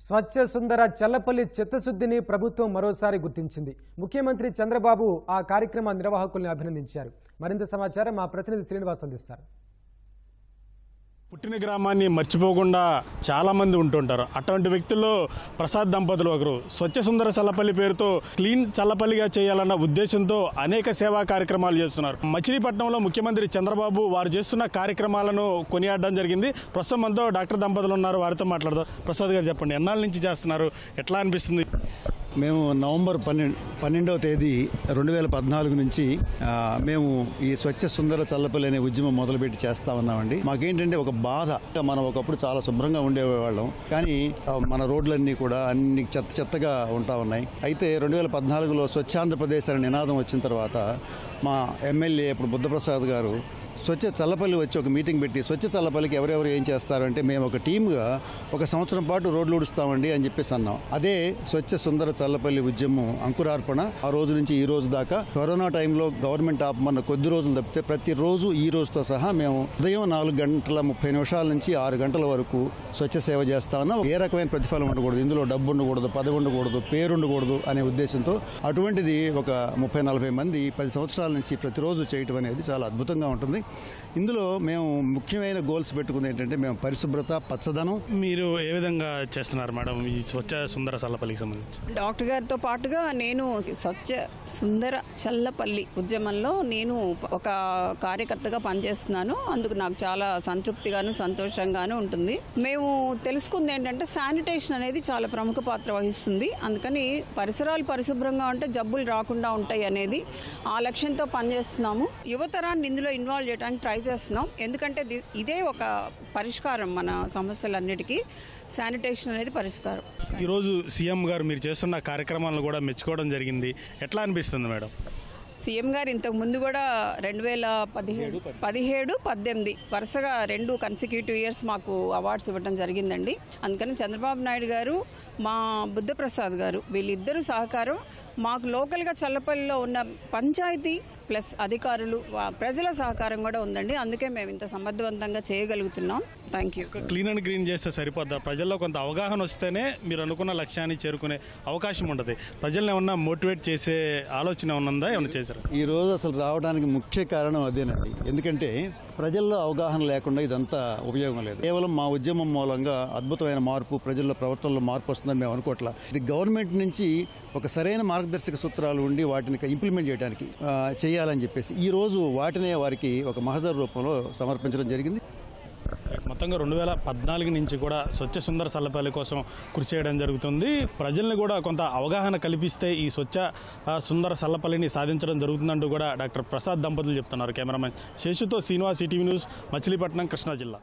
స్వచ్ఛ సుందర చల్లపల్లి చిత్తశుద్ధిని ప్రభుత్వం మరోసారి గుర్తించింది. ముఖ్యమంత్రి చంద్రబాబు ఆ కార్యక్రమ నిర్వాహకుల్ని అభినందించారు. మరింత సమాచారం మా ప్రతినిధి శ్రీనివాస్ అందిస్తారు. పుట్టిన గ్రామాన్ని మర్చిపోకుండా చాలామంది ఉంటుంటారు. అటువంటి వ్యక్తుల్లో ప్రసాద్ దంపతులు ఒకరు. స్వచ్ఛ సుందర చల్లపల్లి పేరుతో క్లీన్ చల్లపల్లిగా చేయాలన్న ఉద్దేశంతో అనేక సేవా కార్యక్రమాలు చేస్తున్నారు. మచిలీపట్నంలో ముఖ్యమంత్రి చంద్రబాబు వారు చేస్తున్న కార్యక్రమాలను కొనియాడడం జరిగింది. ప్రస్తుతం మనతో డాక్టర్ దంపతులు ఉన్నారు, వారితో మాట్లాడదాం. ప్రసాద్ గారు చెప్పండి, ఎన్నాళ్ళ నుంచి చేస్తున్నారు, ఎట్లా అనిపిస్తుంది? మేము నవంబర్ 12వ తేదీ 2014 నుంచి మేము ఈ స్వచ్ఛ సుందర చల్లపల్లి అనే ఉద్యమం మొదలుపెట్టి చేస్తా ఉన్నామండి. మాకేంటంటే ఒక బాధ, మనం ఒకప్పుడు చాలా శుభ్రంగా ఉండేవాళ్ళం, కానీ మన రోడ్లన్నీ కూడా అన్ని చెత్తగా ఉంటా ఉన్నాయి. అయితే 2014లో స్వచ్ఛాంధ్రప్రదేశ్ అనే నినాదం వచ్చిన తర్వాత మా ఎమ్మెల్యే ఇప్పుడు బుద్ధప్రసాద్ గారు స్వచ్ఛ చల్లపల్లి వచ్చి ఒక మీటింగ్ పెట్టి స్వచ్ఛ చల్లపల్లికి ఎవరెవరు ఏం చేస్తారంటే మేము ఒక టీమ్గా ఒక సంవత్సరం పాటు రోడ్లు ఊడుస్తామండి అని చెప్పేసి అన్నాం. అదే స్వచ్ఛ సుందర చల్లపల్లి ఉద్యమం అంకురార్పణ. ఆ రోజు నుంచి ఈ రోజు దాకా కరోనా టైంలో గవర్నమెంట్ ఆపమన్న కొద్ది రోజులు తప్పితే ప్రతిరోజు ఈ రోజుతో సహా మేము ఉదయం 4:30 నుంచి 6 గంటల వరకు స్వచ్ఛ సేవ చేస్తా ఉన్నాం. ఏ రకమైన ప్రతిఫలం ఉండకూడదు, ఇందులో డబ్బు ఉండకూడదు, పదవి ఉండకూడదు, పేరు ఉండకూడదు అనే ఉద్దేశంతో అటువంటిది ఒక 30-40 మంది 10 సంవత్సరాల నుంచి ప్రతిరోజు చేయటం అనేది చాలా అద్భుతంగా ఉంటుంది. ఇందులో మేము ముఖ్యమైన గోల్స్ పెట్టుకుంది ఏంటంటే మేము పరిశుభ్రత, పచ్చదనం. మీరు ఏ విధంగా చేస్తున్నారు మేడం ఈ స్వచ్ఛ సుందర చల్లపల్లికి సంబంధించి? డాక్టర్ గారితో పాటుగా నేను స్వచ్ఛ సుందర చల్లపల్లి ఉద్యమంలో నేను ఒక కార్యకర్తగా పనిచేస్తున్నాను. అందుకు నాకు చాలా సంతృప్తిగాను సంతోషంగాను ఉంటుంది. మేము తెలుసుకుంది ఏంటంటే శానిటేషన్ అనేది చాలా ప్రముఖ పాత్ర వహిస్తుంది. అందుకని పరిసరాలు పరిశుభ్రంగా ఉంటే జబ్బులు రాకుండా ఉంటాయి అనేది ఆ లక్ష్యంతో పనిచేస్తున్నాము. యువతరాన్ని ఇందులో ఇన్వాల్వ్ చేయడానికి ట్రై చేస్తున్నాం. ఎందుకంటే ఇదే ఒక పరిష్కారం మన సమస్యలన్నిటికీ. శానిటేషన్ అనేది పరిష్కారం. ఈరోజు సీఎం గారు మీరు చేస్తున్న కార్యక్రమాలను కూడా మెచ్చుకోవడం జరిగింది. ఎట్లా అనిపిస్తుంది మేడం? సీఎం గారు ఇంతకు ముందు కూడా 2017, 18 వరుసగా 2 కన్సిక్యూటివ్ ఇయర్స్ మాకు అవార్డ్స్ ఇవ్వడం జరిగిందండి. అందుకని చంద్రబాబు నాయుడు గారు, మా బుద్ధప్రసాద్ గారు, వీళ్ళిద్దరూ సహకారం మాకు లోకల్గా చల్లపల్లిలో ఉన్న పంచాయతీ ప్లస్ అధికారులు, ప్రజల సహకారం కూడా ఉందండి. అందుకే మేము ఇంత సమర్థవంతంగా చేయగలుగుతున్నాం. Thank you. Clean and green చేస్తే సరిపోద్దా? ప్రజల్లో కొంత అవగాహన వస్తేనే మీరు అనుకున్న లక్ష్యాన్ని చేరుకునే అవకాశం ఉంటుంది. ప్రజల్ని ఏమన్నా మోటివేట్ చేసే ఆలోచన ఏమన్నా ఏమన్నా చేశారు? ఈ రోజు అసలు రావడానికి ముఖ్య కారణం అదేనండి. ఎందుకంటే ప్రజల్లో అవగాహన లేకుండా ఇదంతా ఉపయోగం లేదు. కేవలం మా ఉద్యమం మూలంగా అద్భుతమైన మార్పు, ప్రజల్లో ప్రవర్తనలో మార్పు వస్తుందని మేము అనుకోవట్లా. ఇది గవర్నమెంట్ నుంచి ఒక సరైన మార్గదర్శక సూత్రాలు ఉండి వాటిని ఇంప్లిమెంట్ చేయడానికి చేయాలని చెప్పేసి ఈ రోజు వాటినే వారికి ఒక మహజర్ రూపంలో సమర్పించడం జరిగింది. మొత్తంగా 2014 నుంచి కూడా స్వచ్ఛ సుందర చల్లపల్లి కోసం కృషి చేయడం జరుగుతుంది. ప్రజల్ని కూడా కొంత అవగాహన కల్పిస్తే ఈ స్వచ్ఛ సుందర చల్లపల్లిని సాధించడం జరుగుతుందంటూ కూడా డాక్టర్ ప్రసాద్ దంపతులు చెప్తున్నారు. కెమెరామెన్ శేషుతో శ్రీనివాస్, ఈటీవీ న్యూస్, మచిలీపట్నం, కృష్ణా జిల్లా.